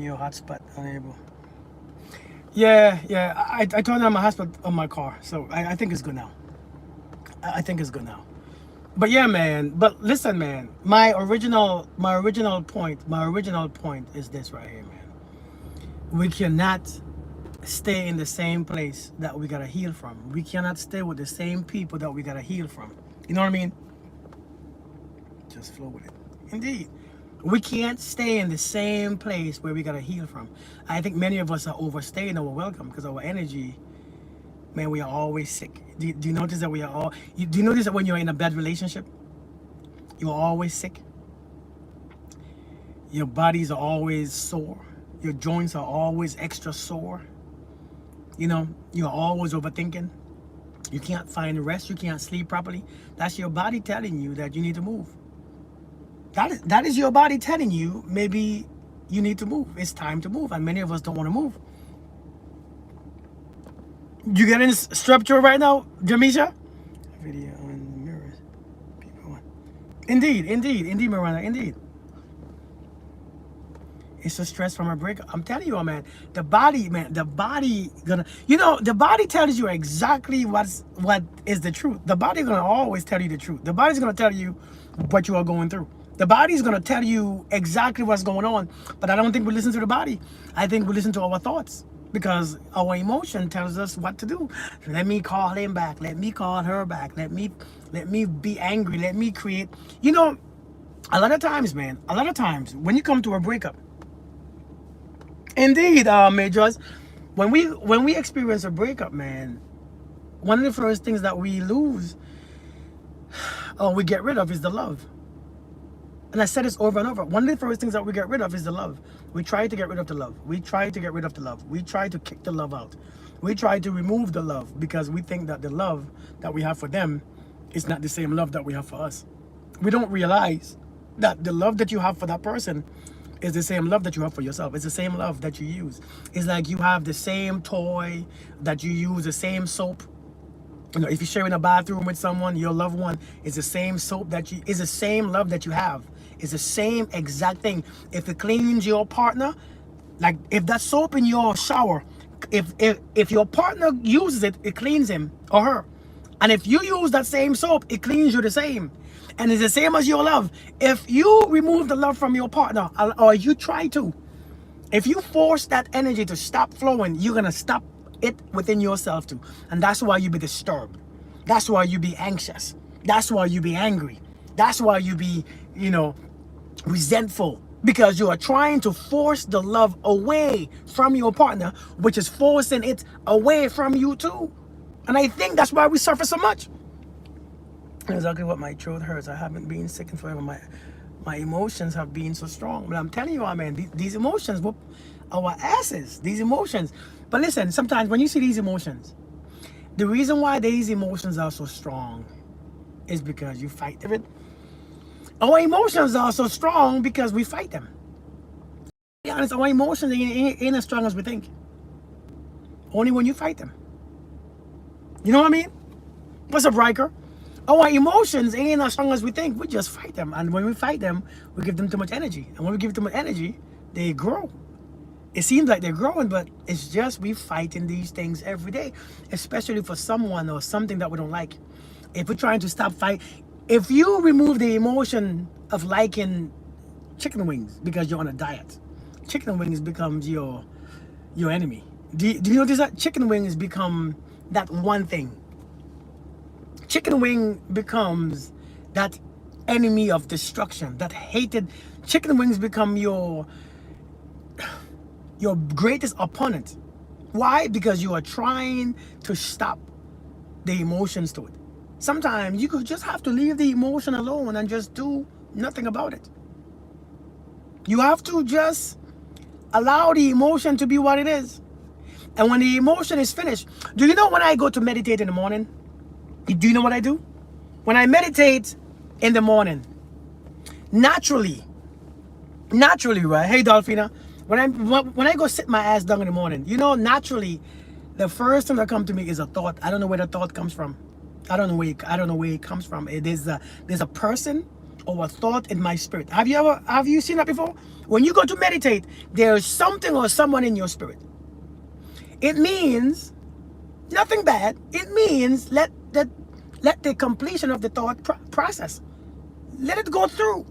your hotspot unable. Yeah. I turned on my hotspot on my car, so I think it's good now. I think it's good now. But yeah, man. But listen, man. My original point is this right here, man. We cannot stay in the same place that we gotta heal from. We cannot stay with the same people that we gotta heal from. You know what I mean? Just flow with it. Indeed. We can't stay in the same place where we gotta heal from. I think many of us are overstaying our welcome because our energy, man, we are always sick. Do you notice that we are all, do you notice that when you're in a bad relationship, you're always sick? Your bodies are always sore. Your joints are always extra sore. You know, you're always overthinking. You can't find rest. You can't sleep properly. That's your body telling you that you need to move. That is your body telling you maybe you need to move. It's time to move. And many of us don't want to move. You getting structure right now, Jamisha? Video on mirrors. People want. Indeed, Miranda, indeed. It's a stress from a breakup. I'm telling you, man, the body gonna, the body tells you exactly what is the truth. The body gonna always tell you the truth. The body's gonna tell you what you are going through. The body's gonna tell you exactly what's going on. But I don't think we listen to the body. I think we listen to our thoughts because our emotion tells us what to do. Let me call him back. Let me call her back. Let me be angry. Let me create. A lot of times, man. A lot of times when you come to a breakup. Indeed, Majors, when we experience a breakup, man, one of the first things that we lose or we get rid of is the love. And I said this over and over. One of the first things that we get rid of is the love. We try to get rid of the love. We try to get rid of the love. We try to kick the love out. We try to remove the love because we think that the love that we have for them is not the same love that we have for us. We don't realize that the love that you have for that person is the same love that you have for yourself. It's the same love that you use. It's like you have the same toy that you use, the same soap. If you're sharing a bathroom with someone, your loved one, is the same soap is the same love that you have. It's the same exact thing. If it cleans your partner, like if that soap in your shower, if your partner uses it, it cleans him or her. And if you use that same soap, it cleans you the same. And it's the same as your love. If you remove the love from your partner, or you try to, if you force that energy to stop flowing, you're going to stop it within yourself too. And that's why you be disturbed. That's why you be anxious. That's why you be angry. That's why you be, resentful. Because you are trying to force the love away from your partner, which is forcing it away from you too. And I think that's why we suffer so much. Exactly what my throat hurts. I haven't been sick in forever. My emotions have been so strong. But I'm telling you, man, these emotions whoop our asses. These emotions. But listen, sometimes when you see these emotions, the reason why these emotions are so strong is because you fight them. Our emotions are so strong because we fight them. To be honest, our emotions ain't as strong as we think. Only when you fight them. You know what I mean? What's up, Riker? Our emotions ain't as strong as we think. We just fight them. And when we fight them, we give them too much energy. And when we give too much energy, they grow. It seems like they're growing, but it's just we fighting these things every day. Especially for someone or something that we don't like. If we're trying to stop fight, if you remove the emotion of liking chicken wings because you're on a diet, chicken wings becomes your enemy. Do you notice that? Chicken wings become that one thing. Chicken wing becomes that enemy of destruction, that hated. Chicken wings become your greatest opponent. Why? Because you are trying to stop the emotions to it. Sometimes you could just have to leave the emotion alone and just do nothing about it. You have to just allow the emotion to be what it is. And when the emotion is finished, do you know when I go to meditate in the morning? Do you know what I do? When I meditate in the morning, naturally, right? Hey, Dolphina. When I go sit my ass down in the morning, naturally, the first thing that comes to me is a thought. I don't know where the thought comes from. I don't know where it comes from. There's a person or a thought in my spirit. Have you seen that before? When you go to meditate, there's something or someone in your spirit. It means nothing bad. It means let the completion of the thought process. Let it go through.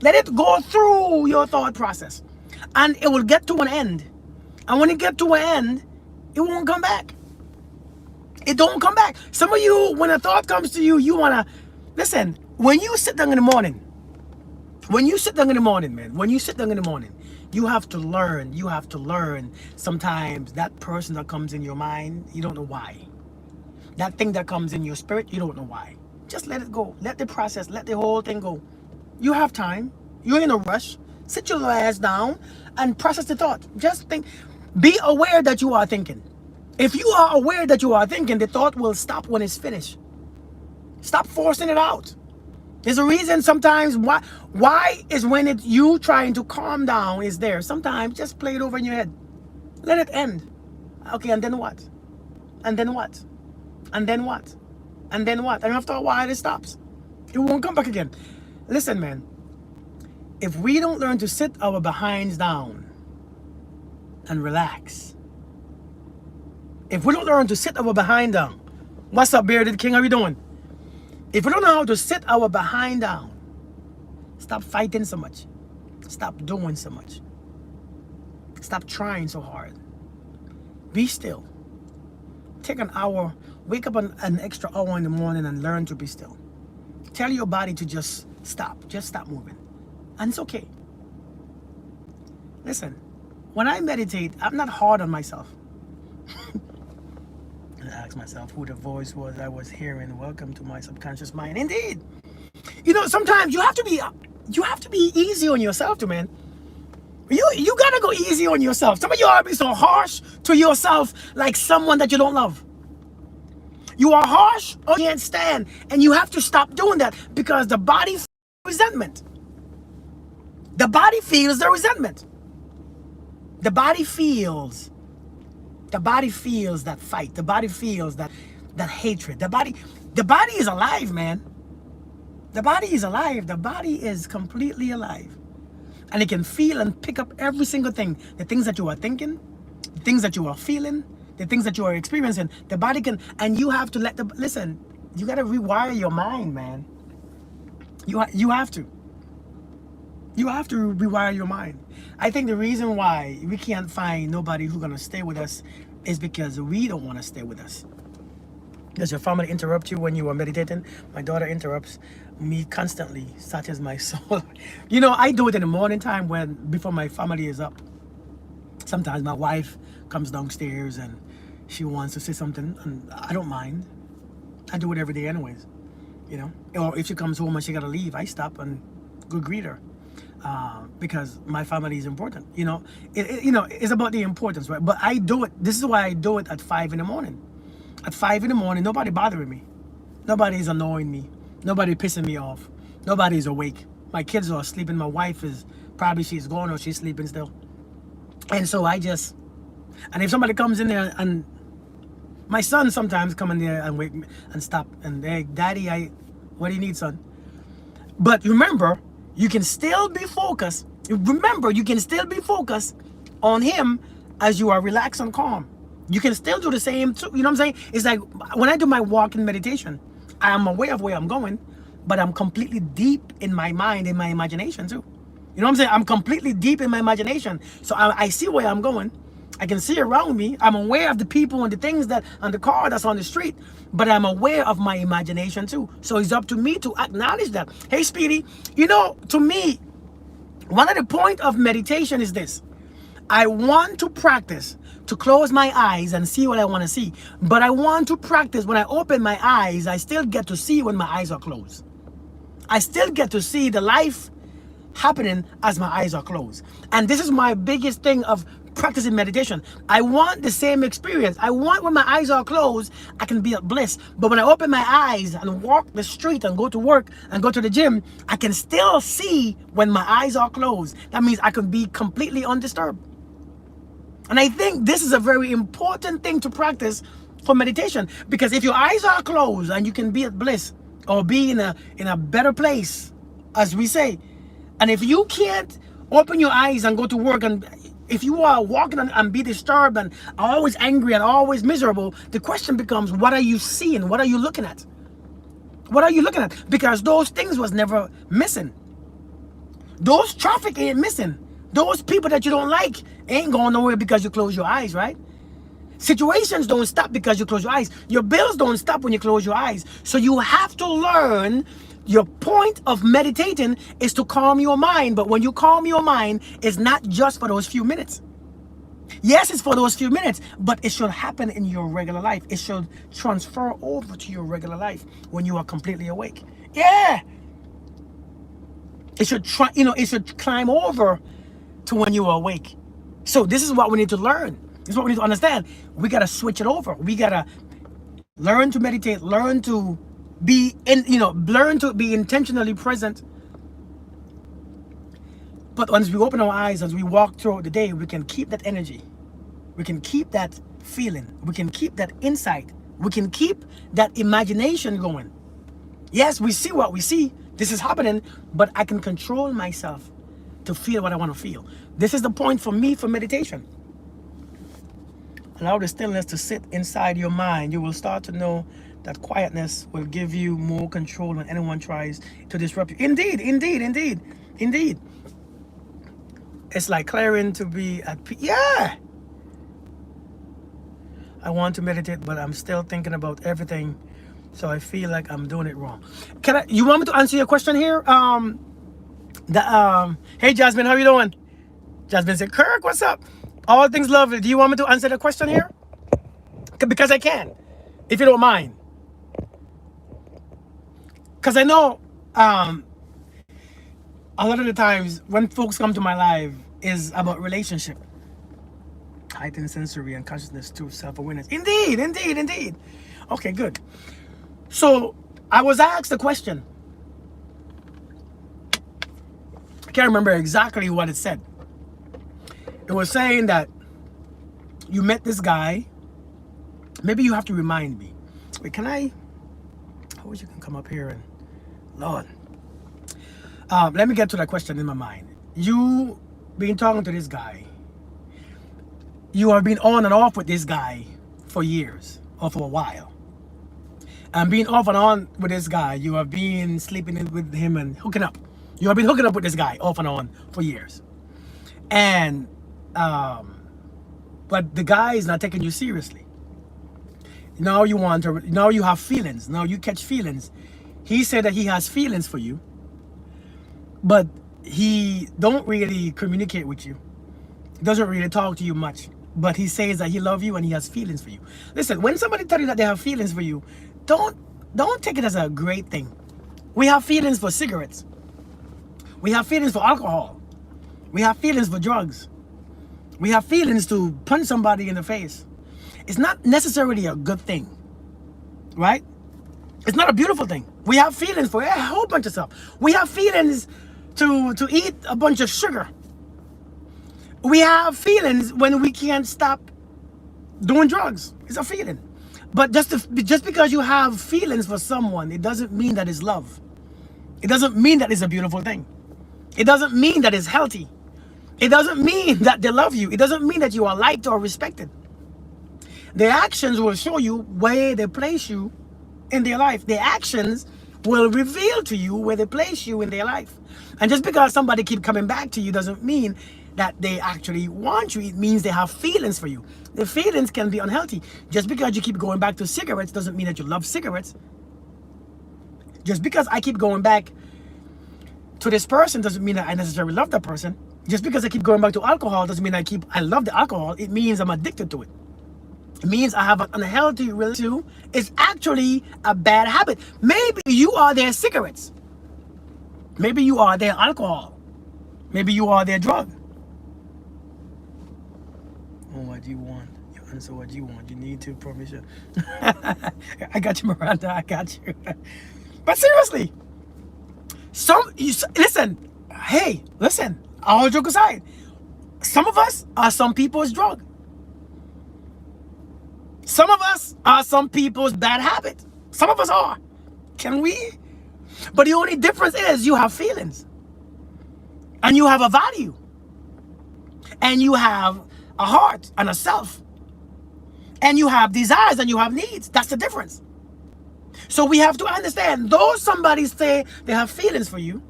Let it go through your thought process. And it will get to an end. And when it gets to an end, it won't come back. It don't come back. Some of you, when a thought comes to you, you want to, listen, when you sit down in the morning, man, when you sit down in the morning, you have to learn sometimes that person that comes in your mind, you don't know why. That thing that comes in your spirit, you don't know why. Just let it go. Let the process, let the whole thing go. You have time. You're in a rush. Sit your ass down and process the thought. Just think. Be aware that you are thinking. If you are aware that you are thinking, the thought will stop when it's finished. Stop forcing it out. There's a reason sometimes why is when it's you trying to calm down is there. Sometimes just play it over in your head. Let it end. Okay, and then what? And then what? And then what? And then what? And after a while it stops. It won't come back again. Listen, man. If we don't learn to sit our behinds down and relax, if we don't learn to sit our behind down, what's up, Bearded King? How you doing? If we don't know how to sit our behind down, stop fighting so much. Stop doing so much. Stop trying so hard. Be still. Take an hour, wake up an extra hour in the morning and learn to be still. Tell your body to just stop moving. And it's okay. Listen, when I meditate, I'm not hard on myself. I ask myself who the voice was I was hearing. Welcome to my subconscious mind. Indeed. You know, sometimes you have to be easy on yourself too, man. You gotta go easy on yourself. Some of you are being so harsh to yourself like someone that you don't love. You are harsh or you can't stand. And you have to stop doing that because the body feels resentment. The body feels the resentment. The body feels that fight. The body feels that hatred. The body is alive, man. The body is alive. The body is completely alive. And it can feel and pick up every single thing. The things that you are thinking, the things that you are feeling, the things that you are experiencing. The body can, and you have to listen, you got to rewire your mind, man. You have to. You have to rewire your mind. I think the reason why we can't find nobody who's going to stay with us is because we don't want to stay with us. Does your family interrupt you when you are meditating? My daughter interrupts me constantly, such as my soul. You know, I do it in the morning time before my family is up. Sometimes my wife comes downstairs and she wants to say something, and I don't mind. I do it every day anyways, you know. Or if she comes home and she got to leave, I stop and go greet her. Because my family is important, you know. It's about the importance, right? But I do it. This is why I do it at 5 in the morning. At 5 in the morning, nobody bothering me. Nobody is annoying me. Nobody pissing me off. Nobody is awake. My kids are sleeping. My wife she's gone or she's sleeping still. And so and if somebody comes in there, and my son sometimes come in there and wake me and stop and, hey, Daddy, what do you need, son? But remember, you can still be focused. Remember, you can still be focused on him as you are relaxed and calm. You can still do the same too. You know what I'm saying? It's like when I do my walking meditation, I am aware of where I'm going, but I'm completely deep in my mind, in my imagination too. You know what I'm saying? I'm completely deep in my imagination. So I see where I'm going. I can see around me. I'm aware of the people and the things on the car that's on the street, but I'm aware of my imagination too. So it's up to me to acknowledge that. Hey, Speedy, you know, to me, one of the point of meditation is this. I want to practice to close my eyes and see what I want to see. But I want to practice when I open my eyes, I still get to see when my eyes are closed. I still get to see the life happening as my eyes are closed. And this is my biggest thing of practicing meditation. I want the same experience. I want when my eyes are closed, I can be at bliss. But when I open my eyes and walk the street and go to work and go to the gym, I can still see when my eyes are closed. That means I can be completely undisturbed. And I think this is a very important thing to practice for meditation, because if your eyes are closed and you can be at bliss or be in a better place as we say. And if you can't open your eyes and go to work, and if you are walking and be disturbed and are always angry and always miserable, the question becomes, what are you seeing? What are you looking at? What are you looking at? Because those things was never missing. Those traffic ain't missing. Those people that you don't like ain't going nowhere because you close your eyes, right? Situations don't stop because you close your eyes. Your bills don't stop when you close your eyes. So you have to learn. Your point of meditating is to calm your mind. But when you calm your mind, it's not just for those few minutes. Yes, it's for those few minutes, but it should happen in your regular life. It should transfer over to your regular life when you are completely awake. Yeah. It should it should climb over to when you are awake. So this is what we need to learn. This is what we need to understand. We got to switch it over. We got to learn to meditate, learn to learn to be intentionally present. But once we open our eyes, as we walk throughout the day, we can keep that energy. We can keep that feeling. We can keep that insight. We can keep that imagination going. Yes, we see what we see. This is happening, but I can control myself to feel what I want to feel. This is the point for me for meditation. Allow the stillness to sit inside your mind. You will start to know that quietness will give you more control when anyone tries to disrupt you. Indeed, indeed, indeed, indeed. It's like clearing to be at peace. Yeah. I want to meditate, but I'm still thinking about everything, so I feel like I'm doing it wrong. You want me to answer your question here? Hey Jasmine, how you doing? Jasmine said, Kirk, what's up? All things lovely. Do you want me to answer the question here? Because I can, if you don't mind. Because I know a lot of the times when folks come to my live is about relationship. Heightened sensory and consciousness to self-awareness. Indeed, indeed, indeed. Okay, good. So I was asked a question. I can't remember exactly what it said. It was saying that you met this guy. Maybe you have to remind me. Wait, can I wish you can come up here and Lord. Let me get to that question in my mind. You been talking to this guy. You have been on and off with this guy for years or for a while. And being off and on with this guy, you have been sleeping with him and hooking up. You have been hooking up with this guy off and on for years. And but the guy is not taking you seriously. Now you have feelings. Now you catch feelings. He said that he has feelings for you, but he don't really communicate with you. Doesn't really talk to you much, but he says that he loves you and he has feelings for you. Listen, when somebody tells you that they have feelings for you, don't take it as a great thing. We have feelings for cigarettes. We have feelings for alcohol. We have feelings for drugs. We have feelings to punch somebody in the face. It's not necessarily a good thing, right? It's not a beautiful thing. We have feelings for a whole bunch of stuff. We have feelings to eat a bunch of sugar. We have feelings when we can't stop doing drugs. It's a feeling. But just because you have feelings for someone, it doesn't mean that it's love. It doesn't mean that it's a beautiful thing. It doesn't mean that it's healthy. It doesn't mean that they love you. It doesn't mean that you are liked or respected. Their actions will show you where they place you in their life. Their actions will reveal to you where they place you in their life. And just because somebody keep coming back to you doesn't mean that they actually want you. It means they have feelings for you. The feelings can be unhealthy. Just because you keep going back to cigarettes doesn't mean that you love cigarettes. Just because I keep going back to this person doesn't mean that I necessarily love that person. Just because I keep going back to alcohol doesn't mean I love the alcohol. It means I'm addicted to it. It means I have an unhealthy relationship. It's actually a bad habit. Maybe you are their cigarettes. Maybe you are their alcohol. Maybe you are their drug. Oh, what do you want? You answer what you want. You need to permission. I got you, Miranda. I got you. But seriously, listen. Hey, listen. All joke aside, some of us are some people's drug. Some of us are some people's bad habit. Some of us are. Can we But the only difference is you have feelings, and you have a value, and you have a heart and a self, and you have desires and you have needs. That's the difference. So we have to understand, though somebody say they have feelings for you,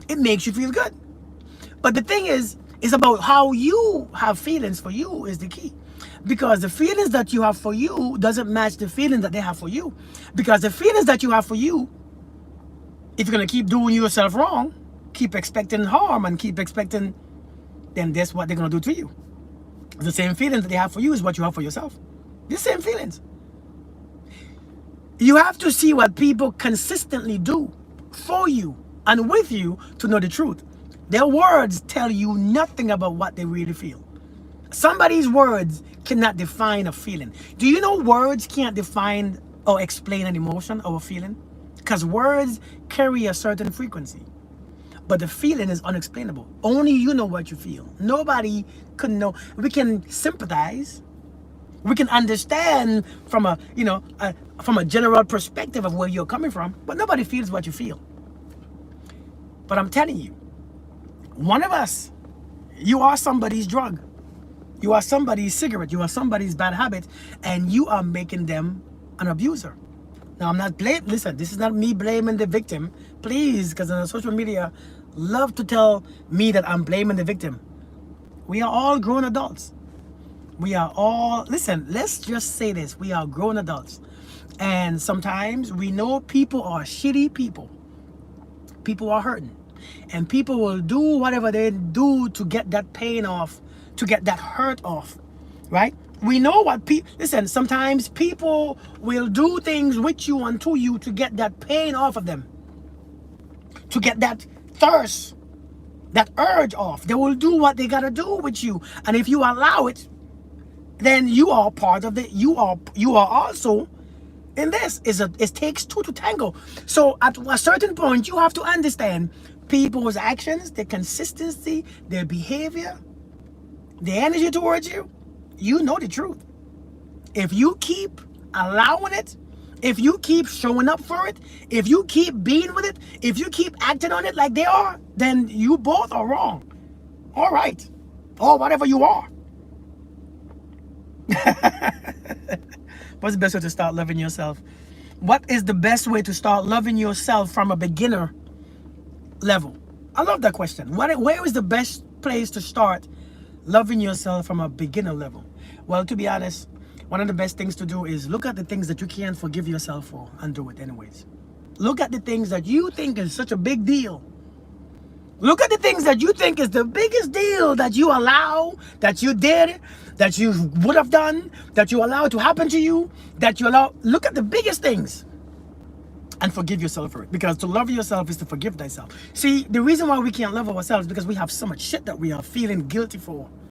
it makes you feel good. But the thing is about how you have feelings for you is the key. Because the feelings that you have for you doesn't match the feelings that they have for you. Because the feelings that you have for you, if you're going to keep doing yourself wrong, keep expecting harm and keep expecting, then that's what they're going to do to you. The same feelings that they have for you is what you have for yourself. The same feelings. You have to see what people consistently do for you and with you to know the truth. Their words tell you nothing about what they really feel. Somebody's words cannot define a feeling. Do you know words can't define or explain an emotion or a feeling? Because words carry a certain frequency. But the feeling is unexplainable. Only you know what you feel. Nobody could know. We can sympathize. We can understand from from a general perspective of where you're coming from, but nobody feels what you feel. But I'm telling you, one of us, you are somebody's drug. You are somebody's cigarette. You are somebody's bad habit, and you are making them an abuser. Now, I'm not listen, this is not me blaming the victim. Please, because on social media, love to tell me that I'm blaming the victim. We are all grown adults. We are all, listen, let's just say this. We are grown adults. And sometimes we know people are shitty people. People are hurting. And people will do whatever they do to get that pain off, to get that hurt off, right? We know what people, listen, sometimes people will do things with you and to you to get that pain off of them. To get that thirst, that urge off. They will do what they gotta do with you. And if you allow it, then you are part of it. You are also in this. It takes two to tango. So at a certain point, you have to understand people's actions, their consistency, their behavior, their energy towards you. You know the truth. If you keep allowing it, if you keep showing up for it, if you keep being with it, if you keep acting on it like they are, then you both are wrong. All right. Or whatever you are. What's the best way to start loving yourself? What is the best way to start loving yourself from a beginner level? I love that question. Where is the best place to start loving yourself from a beginner level? Well, to be honest, one of the best things to do is look at the things that you can't forgive yourself for and do it anyways. Look at the things that you think is such a big deal. Look at the things that you think is the biggest deal that you allow, that you did, that you would have done, that you allow to happen to you, that you allow. Look at the biggest things and forgive yourself for it. Because to love yourself is to forgive thyself. See, the reason why we can't love ourselves is because we have so much shit that we are feeling guilty for.